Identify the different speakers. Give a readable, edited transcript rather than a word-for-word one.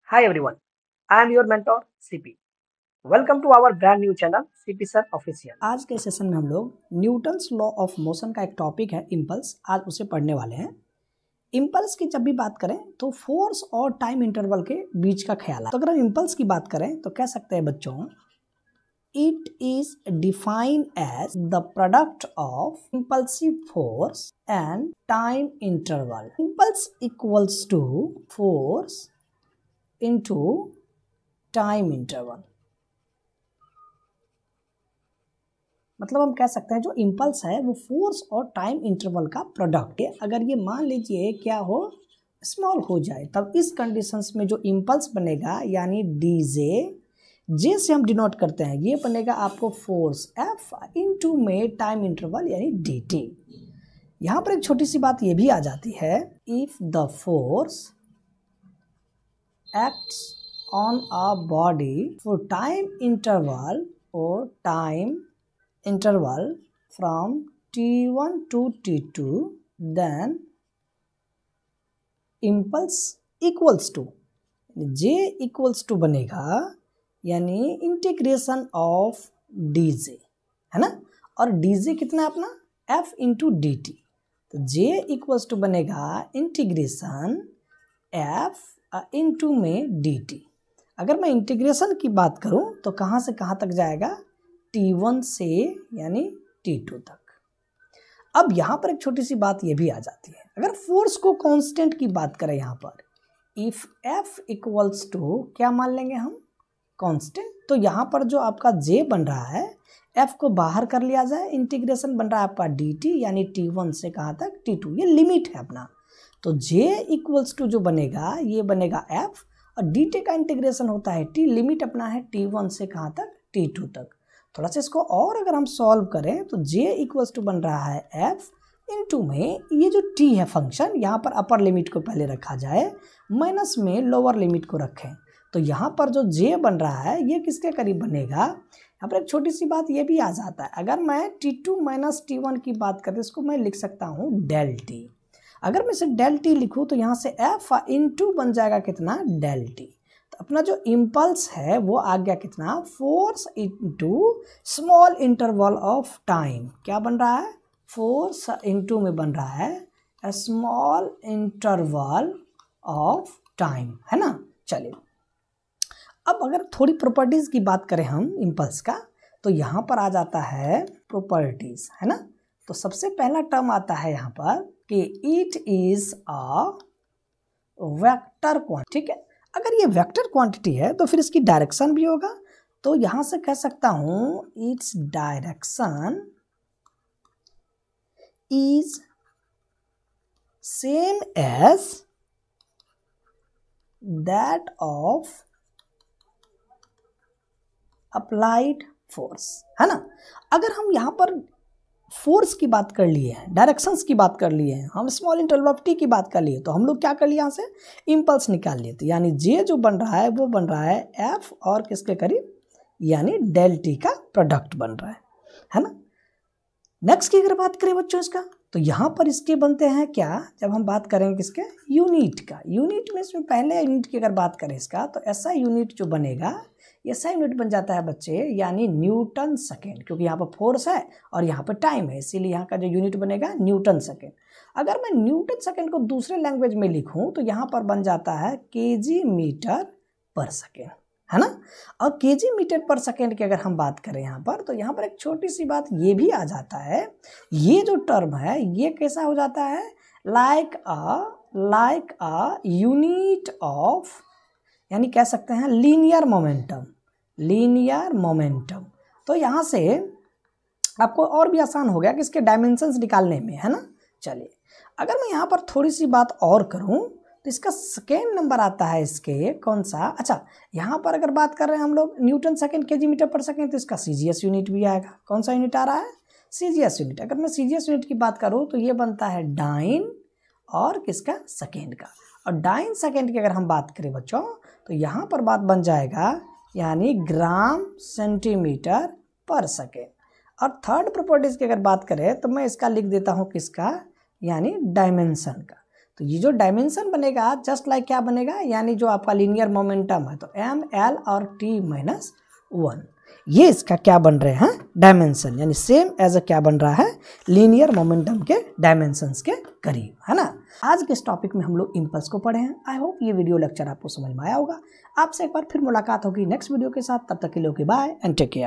Speaker 1: Hi everyone, I am your mentor CP. Welcome to our brand new channel CP Sir Official.
Speaker 2: आज के session में हम लोग Newton's law of motion का एक टॉपिक है इम्पल्स, आज उसे पढ़ने वाले हैं। इम्पल्स की जब भी बात करें तो फोर्स और टाइम इंटरवल के बीच का ख्याल है। तो अगर हम इम्पल्स की बात करें तो कह सकते हैं बच्चों, it is defined as the product of impulsive force and time interval. Impulse equals to force into time interval. मतलब हम कह सकते हैं जो इम्पल्स है वो फोर्स और टाइम इंटरवल का प्रोडक्ट है। अगर ये मान लीजिए क्या हो, स्मॉल हो जाए, तब इस कंडीशंस में जो इम्पल्स बनेगा यानी डी जे से हम डिनोट करते हैं, ये बनेगा आपको फोर्स एफ इनटू में टाइम इंटरवल यानी डी टी। यहाँ पर एक छोटी सी बात ये भी आ जाती है, if the force acts on a body for time interval और time interval from t1 to t2, then impulse equals to j equals to बनेगा यानी इंटीग्रेशन ऑफ dj, है ना। और dj कितना है अपना f इंटू डी टी, तो j इक्वल्स टू बनेगा इंटीग्रेशन f इंटू में डी टी। अगर मैं इंटीग्रेशन की बात करूं तो कहाँ से कहाँ तक जाएगा, T1 से यानी T2 तक। अब यहाँ पर एक छोटी सी बात ये भी आ जाती है, अगर फोर्स को कांस्टेंट की बात करें यहाँ पर, इफ F इक्वल्स टू क्या मान लेंगे हम, कांस्टेंट, तो यहाँ पर जो आपका J बन रहा है F को बाहर कर लिया जाए, इंटीग्रेशन बन रहा है आपका dt यानी T1 से कहाँ तक T2, ये लिमिट है अपना। तो J इक्वल्स टू जो बनेगा ये बनेगा F और dt का इंटीग्रेशन होता है T, लिमिट अपना है T1 से कहाँ तक T2 तक। थोड़ा सा इसको और अगर हम सॉल्व करें तो j इक्वल्स टू बन रहा है f इंटू में ये जो t है फंक्शन, यहाँ पर अपर लिमिट को पहले रखा जाए, माइनस में लोअर लिमिट को रखें, तो यहाँ पर जो j बन रहा है ये किसके करीब बनेगा। यहाँ पर एक छोटी सी बात ये भी आ जाता है, अगर मैं t2 माइनस t1 की बात करें इसको मैं लिख सकता हूँ डेल t। अगर मैं इसे डेल t लिखूँ तो यहाँ से f इंटू बन जाएगा कितना, डेल t। अपना जो इम्पल्स है वो आ गया कितना, force into small interval of time, क्या बन रहा है, फोर्स इनटू में बन रहा है स्मॉल इंटरवल ऑफ टाइम, है ना। चलिए अब अगर थोड़ी प्रॉपर्टीज की बात करें हम इम्पल्स का, तो यहाँ पर आ जाता है प्रॉपर्टीज, है ना। तो सबसे पहला टर्म आता है यहाँ पर कि it is a vector quantity, ठीक है। अगर ये वेक्टर क्वांटिटी है तो फिर इसकी डायरेक्शन भी होगा, तो यहां से कह सकता हूं its direction is same as that of applied force, है ना। अगर हम यहां पर फोर्स की बात कर लिए हैं, डायरेक्शंस की बात कर लिए हैं, हम स्मॉल इंटरवल ऑफ टी की बात कर लिए, तो हम लोग क्या कर लिए, यहाँ से इम्पल्स निकाल लिए, तो यानी जे जो बन रहा है वो बन रहा है एफ और किसके करीब, यानी डेल टी का प्रोडक्ट बन रहा है ना। नेक्स्ट की अगर बात करें बच्चों इसका, तो यहाँ पर इसके बनते हैं क्या, जब हम बात करेंगे किसके, यूनिट का। यूनिट में इसमें पहले यूनिट की अगर बात करें इसका, तो ऐसा यूनिट जो बनेगा, ऐसा यूनिट बन जाता है बच्चे यानी न्यूटन सेकेंड, क्योंकि यहाँ पर फोर्स है और यहाँ पर टाइम है, इसीलिए यहाँ का जो यूनिट बनेगा न्यूटन सेकेंड। अगर मैं न्यूटन सेकेंड को दूसरे लैंग्वेज में लिखूँ तो यहाँ पर बन जाता है केजी मीटर पर सेकेंड, है ना। और केजी मीटर पर सेकेंड की अगर हम बात करें यहाँ पर, तो यहाँ पर एक छोटी सी बात ये भी आ जाता है, ये जो टर्म है ये कैसा हो जाता है, लाइक अ यूनिट ऑफ, यानी कह सकते हैं लीनियर मोमेंटम। तो यहाँ से आपको और भी आसान हो गया कि इसके डायमेंशंस निकालने में, है ना। चलिए अगर मैं यहाँ पर थोड़ी सी बात और करूँ तो इसका सेकेंड नंबर आता है इसके कौन सा, अच्छा यहाँ पर अगर बात कर रहे हैं हम लोग न्यूटन सेकेंड केजी मीटर पर सेकेंड, तो इसका सीजीएस यूनिट भी आएगा। कौन सा यूनिट आ रहा है, सीजीएस यूनिट। अगर मैं सीजीएस यूनिट की बात करूँ तो ये बनता है डाइन और किसका, सेकेंड का। और डाइन सेकेंड की अगर हम बात करें बच्चों, तो यहाँ पर बात बन जाएगा यानी ग्राम सेंटीमीटर पर सेकेंड। और थर्ड प्रॉपर्टीज की अगर बात करें तो मैं इसका लिख देता हूँ किसका, यानी डायमेंशन का। तो ये जो डायमेंशन बनेगा जस्ट लाइक क्या बनेगा, यानी जो आपका लीनियर मोमेंटम है तो एम एल और टी माइनस 1, ये इसका क्या बन रहे हैं डायमेंशन, यानी सेम एज अ क्या बन रहा है लीनियर मोमेंटम के डायमेंशंस के करीब, है ना। आज के इस टॉपिक में हम लोग इम्पल्स को पढ़े हैं। आई होप ये वीडियो लेक्चर आपको समझ में आया होगा। आपसे एक बार फिर मुलाकात होगी नेक्स्ट वीडियो के साथ, तब तक के लिए बाय एंड टेक केयर।